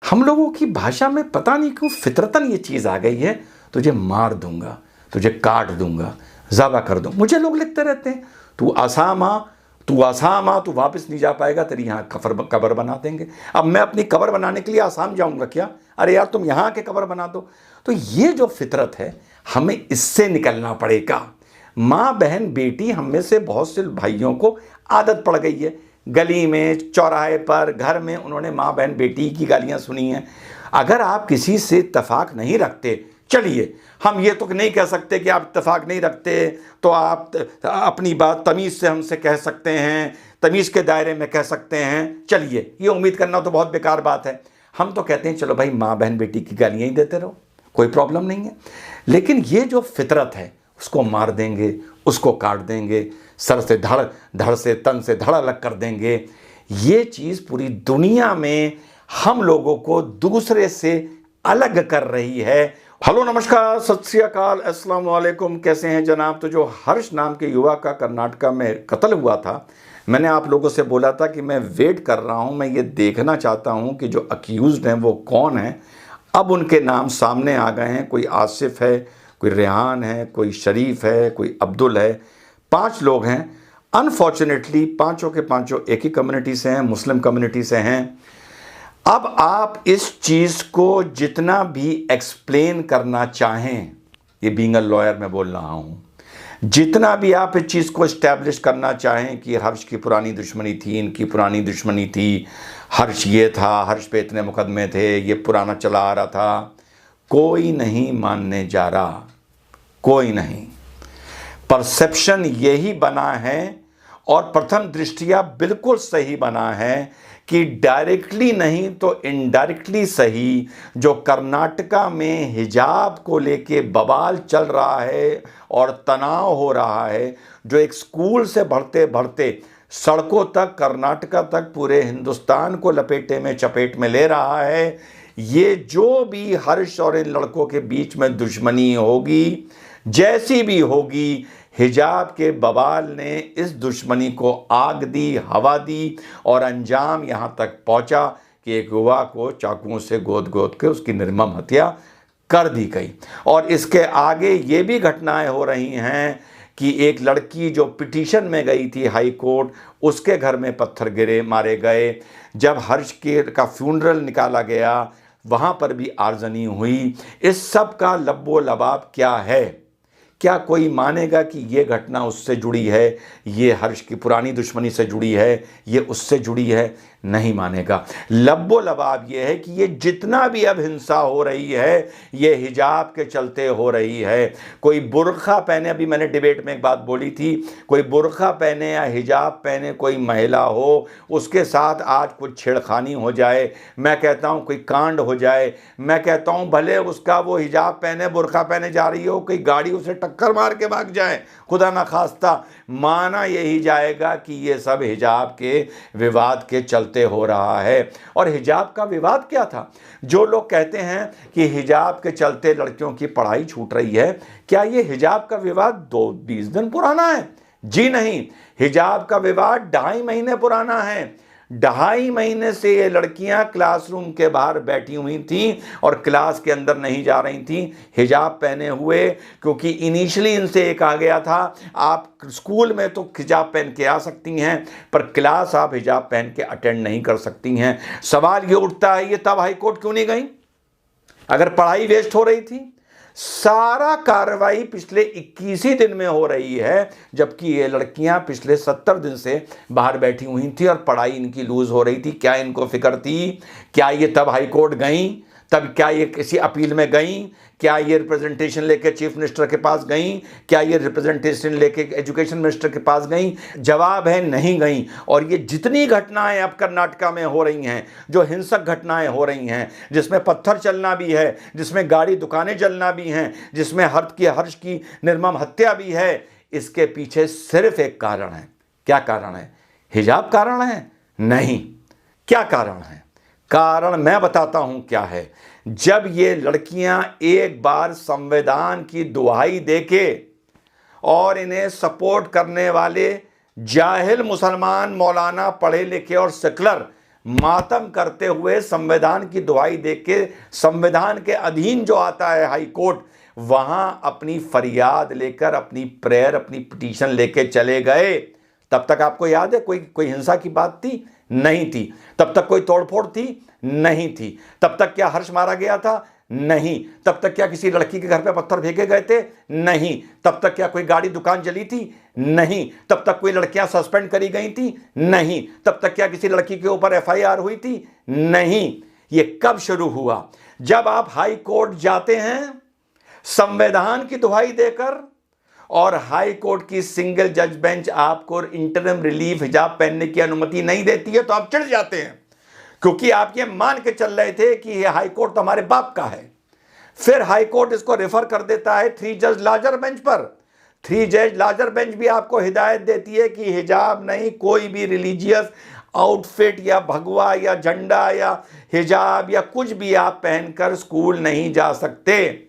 हम लोगों की भाषा में पता नहीं क्यों फितरतन ये चीज़ आ गई है, तुझे मार दूंगा, तुझे काट दूंगा, ज़बह कर दूँ। मुझे लोग लिखते रहते हैं तू आसाम आ, तू आसाम आ, तू वापस नहीं जा पाएगा, तेरी यहाँ कब्र बना देंगे। अब मैं अपनी कब्र बनाने के लिए आसाम जाऊँगा क्या? अरे यार तुम यहाँ के कब्र बना दो। तो ये जो फितरत है हमें इससे निकलना पड़ेगा। माँ बहन बेटी, हम में से बहुत से भाइयों को आदत पड़ गई है, गली में चौराहे पर घर में उन्होंने माँ बहन बेटी की गालियाँ सुनी हैं। अगर आप किसी से इत्तेफाक नहीं रखते, चलिए हम ये तो नहीं कह सकते कि आप इत्तेफाक नहीं रखते तो आप अपनी बात तमीज़ से हमसे कह सकते हैं, तमीज़ के दायरे में कह सकते हैं, चलिए ये उम्मीद करना तो बहुत बेकार बात है। हम तो कहते हैं चलो भाई माँ बहन बेटी की गालियाँ ही देते रहो, कोई प्रॉब्लम नहीं है। लेकिन ये जो फितरत है उसको मार देंगे, उसको काट देंगे, सर से धड़ से तन से धड़ अलग कर देंगे, ये चीज़ पूरी दुनिया में हम लोगों को दूसरे से अलग कर रही है। हेलो नमस्कार सत श्री अकाल अस्सलाम वालेकुम, कैसे हैं जनाब? तो जो हर्ष नाम के युवा का कर्नाटका में कत्ल हुआ था, मैंने आप लोगों से बोला था कि मैं वेट कर रहा हूं, मैं ये देखना चाहता हूं कि जो अक्यूज्ड हैं वो कौन है। अब उनके नाम सामने आ गए हैं। कोई आसिफ है, कोई रेहान है, कोई शरीफ है, कोई अब्दुल है। 5 लोग हैं। अनफॉर्चुनेटली पांचों के पांचों एक ही कम्युनिटी से हैं, मुस्लिम कम्युनिटी से हैं। अब आप इस चीज़ को जितना भी एक्सप्लेन करना चाहें, ये बीइंग अ लॉयर मैं बोल रहा हूँ, जितना भी आप इस चीज़ को इस्टेब्लिश करना चाहें कि हर्ष की पुरानी दुश्मनी थी, इनकी पुरानी दुश्मनी थी, हर्ष ये था, हर्ष पे इतने मुकदमे थे, ये पुराना चला आ रहा था, कोई नहीं मानने जा रहा, कोई नहीं। परसेप्शन यही बना है और प्रथम दृष्टिया बिल्कुल सही बना है कि डायरेक्टली नहीं तो इनडायरेक्टली सही, जो कर्नाटका में हिजाब को लेके बवाल चल रहा है और तनाव हो रहा है, जो एक स्कूल से बढ़ते बढ़ते सड़कों तक, कर्नाटका तक, पूरे हिंदुस्तान को लपेटे में चपेट में ले रहा है, ये जो भी हर्ष और इन लड़कों के बीच में दुश्मनी होगी, जैसी भी होगी, हिजाब के बवाल ने इस दुश्मनी को आग दी, हवा दी और अंजाम यहाँ तक पहुँचा कि एक युवा को चाकुओं से गोद गोद के उसकी निर्मम हत्या कर दी गई। और इसके आगे ये भी घटनाएं हो रही हैं कि एक लड़की जो पिटीशन में गई थी हाई कोर्ट, उसके घर में पत्थर गिरे, मारे गए। जब हर्ष का फ्यूनरल निकाला गया वहाँ पर भी आर्जनी हुई। इस सब का लब्बो लबाब क्या है? क्या कोई मानेगा कि ये घटना उससे जुड़ी है, ये हर्ष की पुरानी दुश्मनी से जुड़ी है, ये उससे जुड़ी है? नहीं मानेगा। लब्बो लबाब ये है कि ये जितना भी अब हिंसा हो रही है ये हिजाब के चलते हो रही है। कोई बुर्का पहने, अभी मैंने डिबेट में एक बात बोली थी, कोई बुर्का पहने या हिजाब पहने कोई महिला हो, उसके साथ आज कुछ छेड़खानी हो जाए, मैं कहता हूँ कोई कांड हो जाए, मैं कहता हूँ भले उसका वो हिजाब पहने बुर्का पहने जा रही हो, कोई गाड़ी उसे टक्कर मार के भाग जाए, खुदा ना खास्ता, माना यही जाएगा कि ये सब हिजाब के विवाद के चलते हो रहा है। और हिजाब का विवाद क्या था? जो लोग कहते हैं कि हिजाब के चलते लड़कियों की पढ़ाई छूट रही है, क्या ये हिजाब का विवाद 20 दिन पुराना है? जी नहीं, हिजाब का विवाद 2.5 महीने पुराना है। 2.5 महीने से ये लड़कियां क्लासरूम के बाहर बैठी हुई थीं और क्लास के अंदर नहीं जा रही थीं हिजाब पहने हुए, क्योंकि इनिशियली इनसे ये कहा गया था आप स्कूल में तो हिजाब पहन के आ सकती हैं पर क्लास आप हिजाब पहन के अटेंड नहीं कर सकती हैं। सवाल ये उठता है ये तब हाई कोर्ट क्यों नहीं गई अगर पढ़ाई वेस्ट हो रही थी? सारा कार्रवाई पिछले 21 ही दिन में हो रही है, जबकि ये लड़कियां पिछले 70 दिन से बाहर बैठी हुई थी और पढ़ाई इनकी लूज हो रही थी। क्या इनको फिक्र थी? क्या ये तब हाई कोर्ट गई? तब क्या ये किसी अपील में गई? क्या ये रिप्रेजेंटेशन लेके चीफ मिनिस्टर के पास गई? क्या ये रिप्रेजेंटेशन लेके एजुकेशन मिनिस्टर के पास गई? जवाब है नहीं गई। और ये जितनी घटनाएं अब कर्नाटका में हो रही हैं, जो हिंसक घटनाएं हो रही हैं, जिसमें पत्थर चलना भी है, जिसमें गाड़ी दुकानें जलना भी हैं, जिसमें हर्ष की निर्मम हत्या भी है, इसके पीछे सिर्फ एक कारण है। क्या कारण है? हिजाब कारण है? नहीं। क्या कारण है? कारण मैं बताता हूं क्या है। जब ये लड़कियां एक बार संविधान की दुहाई देके और इन्हें सपोर्ट करने वाले जाहिल मुसलमान मौलाना पढ़े लिखे और सेकुलर मातम करते हुए संविधान की दुहाई देके संविधान के अधीन जो आता है हाई कोर्ट, वहां अपनी फरियाद लेकर, अपनी प्रेयर, अपनी पिटीशन लेके चले गए। तब तक आपको याद है कोई कोई हिंसा की बात थी? नहीं थी। तब तक कोई तोड़फोड़ थी? नहीं थी। तब तक क्या हर्ष मारा गया था? नहीं। तब तक क्या किसी लड़की के घर पे पत्थर फेंके गए थे? नहीं। तब तक क्या कोई गाड़ी दुकान जली थी? नहीं। तब तक कोई लड़कियां सस्पेंड करी गई थी? नहीं। तब तक क्या किसी लड़की के ऊपर एफआईआर हुई थी? नहीं। ये कब शुरू हुआ? जब आप हाई कोर्ट जाते हैं संविधान की दुहाई देकर, और हाई कोर्ट की सिंगल जज बेंच आपको इंटरिम रिलीफ हिजाब पहनने की अनुमति नहीं देती है, तो आप चिढ़ जाते हैं, क्योंकि आप ये मान के चल रहे थे कि ये हाई कोर्ट तो हमारे बाप का है। फिर हाई कोर्ट इसको रेफर कर देता है 3 जज लार्जर बेंच पर। 3 जज लार्जर बेंच भी आपको हिदायत देती है कि हिजाब नहीं, कोई भी रिलीजियस आउटफिट या भगवा या झंडा या हिजाब या कुछ भी आप पहनकर स्कूल नहीं जा सकते।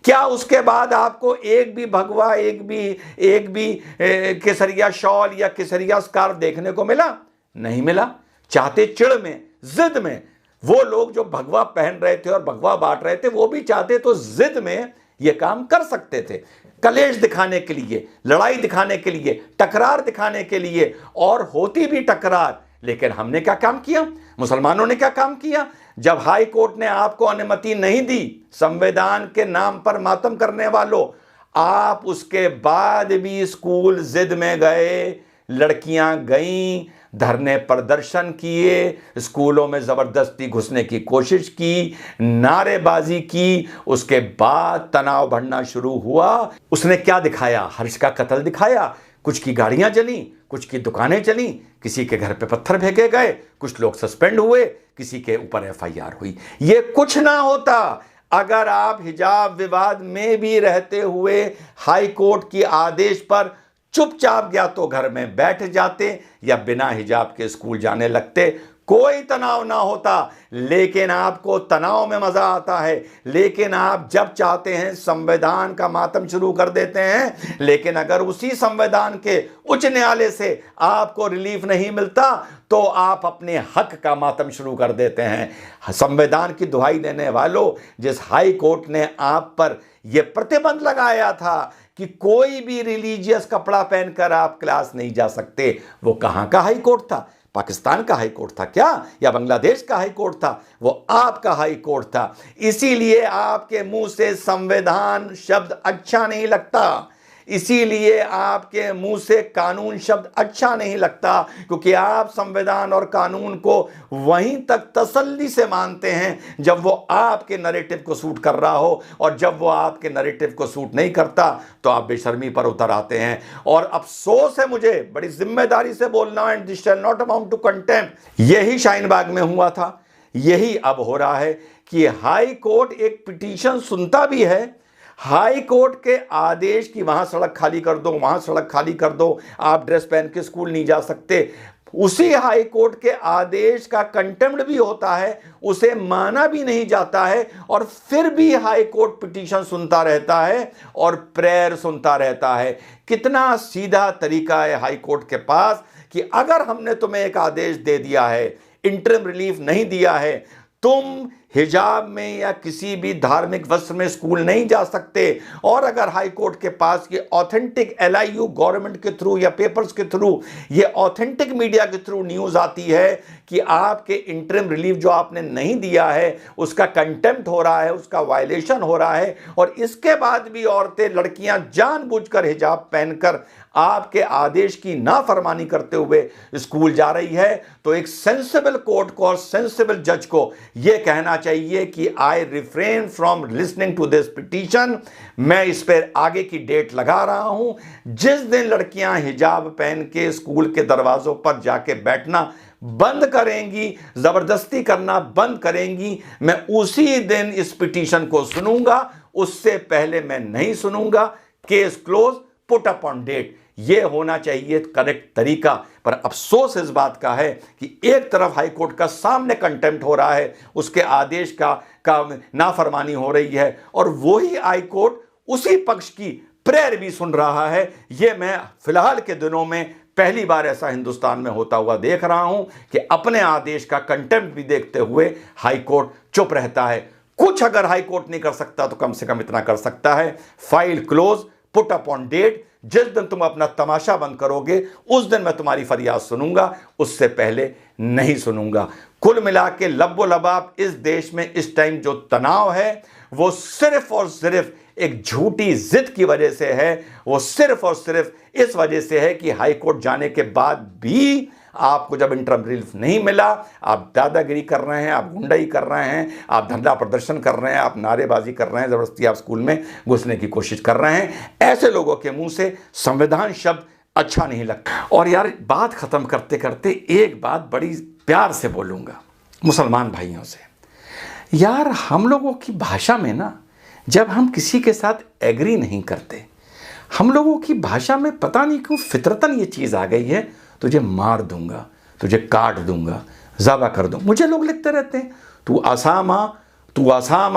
क्या उसके बाद आपको एक भी भगवा, एक भी केसरिया शॉल या केसरिया स्कार्फ देखने को मिला? नहीं मिला। चाहते चिढ़ में, जिद में, वो लोग जो भगवा पहन रहे थे और भगवा बांट रहे थे, वो भी चाहते तो जिद में ये काम कर सकते थे, कलेश दिखाने के लिए, लड़ाई दिखाने के लिए, टकरार दिखाने के लिए, और होती भी टकरार। लेकिन हमने क्या काम किया? मुसलमानों ने क्या काम किया? जब हाई कोर्ट ने आपको अनुमति नहीं दी संविधान के नाम पर मातम करने वालों, आप उसके बाद भी स्कूल जिद में गए, लड़कियां गईं, धरने प्रदर्शन किए, स्कूलों में जबरदस्ती घुसने की कोशिश की, नारेबाजी की। उसके बाद तनाव बढ़ना शुरू हुआ। उसने क्या दिखाया? हर्ष का कत्ल दिखाया। कुछ की गाड़ियां जली, कुछ की दुकानें चली, किसी के घर पे पत्थर फेंके गए, कुछ लोग सस्पेंड हुए, किसी के ऊपर एफआईआर हुई। ये कुछ ना होता अगर आप हिजाब विवाद में भी रहते हुए हाई कोर्ट की आदेश पर चुपचाप या तो घर में बैठ जाते या बिना हिजाब के स्कूल जाने लगते। कोई तनाव ना होता। लेकिन आपको तनाव में मजा आता है, लेकिन आप जब चाहते हैं संविधान का मातम शुरू कर देते हैं। लेकिन अगर उसी संविधान के उच्च न्यायालय से आपको रिलीफ नहीं मिलता तो आप अपने हक का मातम शुरू कर देते हैं। संविधान की दुहाई देने वालों, जिस हाई कोर्ट ने आप पर यह प्रतिबंध लगाया था कि कोई भी रिलीजियस कपड़ा पहनकर आप क्लास नहीं जा सकते, वो कहां का हाई कोर्ट था? पाकिस्तान का हाई कोर्ट था क्या, या बांग्लादेश का हाई कोर्ट था? वो आपका हाई कोर्ट था। इसीलिए आपके मुंह से संविधान शब्द अच्छा नहीं लगता, इसीलिए आपके मुंह से कानून शब्द अच्छा नहीं लगता, क्योंकि आप संविधान और कानून को वहीं तक तसल्ली से मानते हैं जब वो आपके नैरेटिव को सूट कर रहा हो, और जब वो आपके नैरेटिव को सूट नहीं करता तो आप बेशर्मी पर उतर आते हैं। और अफसोस है, मुझे बड़ी जिम्मेदारी से बोलना है, and this shall not amount to contempt. यही शाहीन बाग में हुआ था, यही अब हो रहा है कि हाई कोर्ट एक पिटीशन सुनता भी है, हाई कोर्ट के आदेश की वहां सड़क खाली कर दो, वहां सड़क खाली कर दो, आप ड्रेस पहन के स्कूल नहीं जा सकते, उसी हाई कोर्ट के आदेश का कंटेम्प्ट भी होता है, उसे माना भी नहीं जाता है, और फिर भी हाई कोर्ट पिटीशन सुनता रहता है और प्रेयर सुनता रहता है। कितना सीधा तरीका है हाई कोर्ट के पास कि अगर हमने तुम्हें एक आदेश दे दिया है, इंटरिम रिलीफ नहीं दिया है, तुम हिजाब में या किसी भी धार्मिक वस्त्र में स्कूल नहीं जा सकते, और अगर हाई कोर्ट के पास ये ऑथेंटिक LIU गवर्नमेंट के थ्रू या पेपर्स के थ्रू, ये ऑथेंटिक मीडिया के थ्रू न्यूज़ आती है कि आपके इंटरिम रिलीफ जो आपने नहीं दिया है उसका कंटेम्प्ट हो रहा है, उसका वायलेशन हो रहा है, और इसके बाद भी औरतें, लड़कियां जानबूझकर हिजाब पहनकर आपके आदेश की नाफरमानी करते हुए स्कूल जा रही है, तो एक सेंसिबल कोर्ट को और सेंसिबल जज को यह कहना चाहिए कि I refrain from listening to this petition. मैं इस पर आगे की डेट लगा रहा हूं, जिस दिन लड़कियां हिजाब पहन के स्कूल के दरवाजों पर जाके बैठना बंद करेंगी, जबरदस्ती करना बंद करेंगी, मैं उसी दिन इस पिटीशन को सुनूंगा, उससे पहले मैं नहीं सुनूंगा। Case close, put up on date, यह होना चाहिए करेक्ट तरीका। पर अफसोस इस बात का है कि एक तरफ हाई कोर्ट का सामने कंटेम्प्ट हो रहा है, उसके आदेश का नाफरमानी हो रही है, और वही हाई कोर्ट उसी पक्ष की प्रेयर भी सुन रहा है। यह मैं फिलहाल के दिनों में पहली बार ऐसा हिंदुस्तान में होता हुआ देख रहा हूं कि अपने आदेश का कंटेम्प्ट भी देखते हुए हाई कोर्ट चुप रहता है। कुछ अगर हाई कोर्ट नहीं कर सकता तो कम से कम इतना कर सकता है, file close, put up on date. जिस दिन तुम अपना तमाशा बंद करोगे उस दिन मैं तुम्हारी फरियाद सुनूंगा, उससे पहले नहीं सुनूंगा। कुल मिला के लब्बो लबाब इस देश में इस टाइम जो तनाव है वो सिर्फ और सिर्फ एक झूठी जिद की वजह से है। वो सिर्फ और सिर्फ इस वजह से है कि हाई कोर्ट जाने के बाद भी आपको जब इंटरम रिलीफ नहीं मिला, आप दादागिरी कर रहे हैं, आप गुंडाई कर रहे हैं, आप धरना प्रदर्शन कर रहे हैं, आप नारेबाजी कर रहे हैं, ज़बरदस्ती आप स्कूल में घुसने की कोशिश कर रहे हैं। ऐसे लोगों के मुंह से संविधान शब्द अच्छा नहीं लगता। और यार बात ख़त्म करते करते एक बात बड़ी प्यार से बोलूँगा मुसलमान भाइयों से। यार हम लोगों की भाषा में ना, जब हम किसी के साथ एग्री नहीं करते, हम लोगों की भाषा में पता नहीं क्यों फितरतन ये चीज़ आ गई है, तुझे मार दूंगा, तुझे काट दूंगा, ज़बह कर दूँ। मुझे लोग लिखते रहते हैं तू आसाम आ,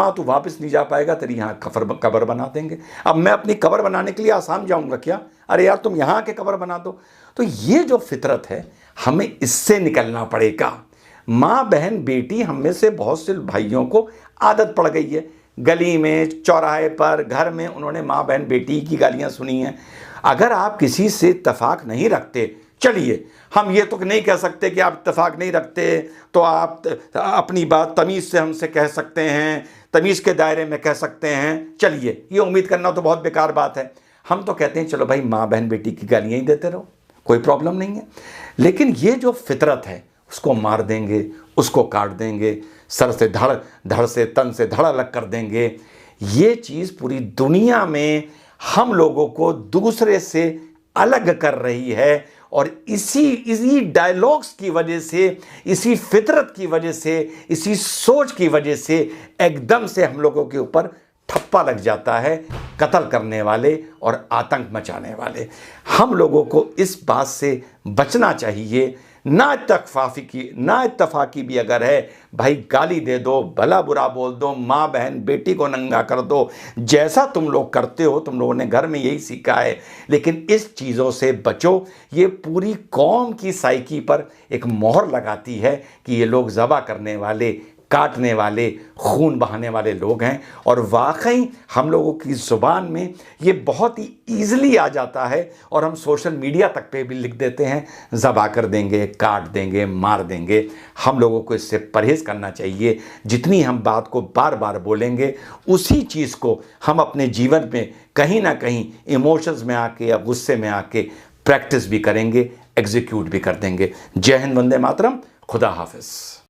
तू वापस नहीं जा पाएगा, तेरी यहाँ कब्र बना देंगे। अब मैं अपनी कब्र बनाने के लिए आसाम जाऊँगा क्या? अरे यार तुम यहाँ के कब्र बना दो। तो ये जो फितरत है हमें इससे निकलना पड़ेगा। माँ बहन बेटी हम में से बहुत से भाइयों को आदत पड़ गई है, गली में, चौराहे पर, घर में उन्होंने माँ बहन बेटी की गालियाँ सुनी हैं। अगर आप किसी से इत्तेफाक नहीं रखते, चलिए हम ये तो नहीं कह सकते कि आप इत्तेफाक नहीं रखते तो आप अपनी बात तमीज़ से हमसे कह सकते हैं, तमीज़ के दायरे में कह सकते हैं, चलिए ये उम्मीद करना तो बहुत बेकार बात है। हम तो कहते हैं चलो भाई माँ बहन बेटी की गालियाँ ही देते रहो, कोई प्रॉब्लम नहीं है। लेकिन ये जो फितरत है उसको मार देंगे, उसको काट देंगे, सर से धड़ से तन से धड़ अलग कर देंगे। ये चीज़ पूरी दुनिया में हम लोगों को दूसरे से अलग कर रही है। और इसी डायलॉग्स की वजह से, इसी फितरत की वजह से, इसी सोच की वजह से एकदम से हम लोगों के ऊपर ठप्पा लग जाता है कत्ल करने वाले और आतंक मचाने वाले। हम लोगों को इस बात से बचना चाहिए। ना इत्तफाकी भी अगर है भाई, गाली दे दो, भला बुरा बोल दो, माँ बहन बेटी को नंगा कर दो, जैसा तुम लोग करते हो, तुम लोगों ने घर में यही सीखा है। लेकिन इस चीज़ों से बचो, ये पूरी कौम की साइकी पर एक मोहर लगाती है कि ये लोग ज़बह करने वाले, काटने वाले, खून बहाने वाले लोग हैं। और वाकई हम लोगों की ज़ुबान में ये बहुत ही ईज़िली आ जाता है और हम सोशल मीडिया तक पे भी लिख देते हैं ज़बह कर देंगे, काट देंगे, मार देंगे। हम लोगों को इससे परहेज़ करना चाहिए। जितनी हम बात को बार बार बोलेंगे उसी चीज़ को हम अपने जीवन में कहीं ना कहीं इमोशंस में आके या गुस्से में आके प्रैक्टिस भी करेंगे, एग्जीक्यूट भी कर देंगे। जय हिंद, वंदे मातरम, खुदा हाफिज़।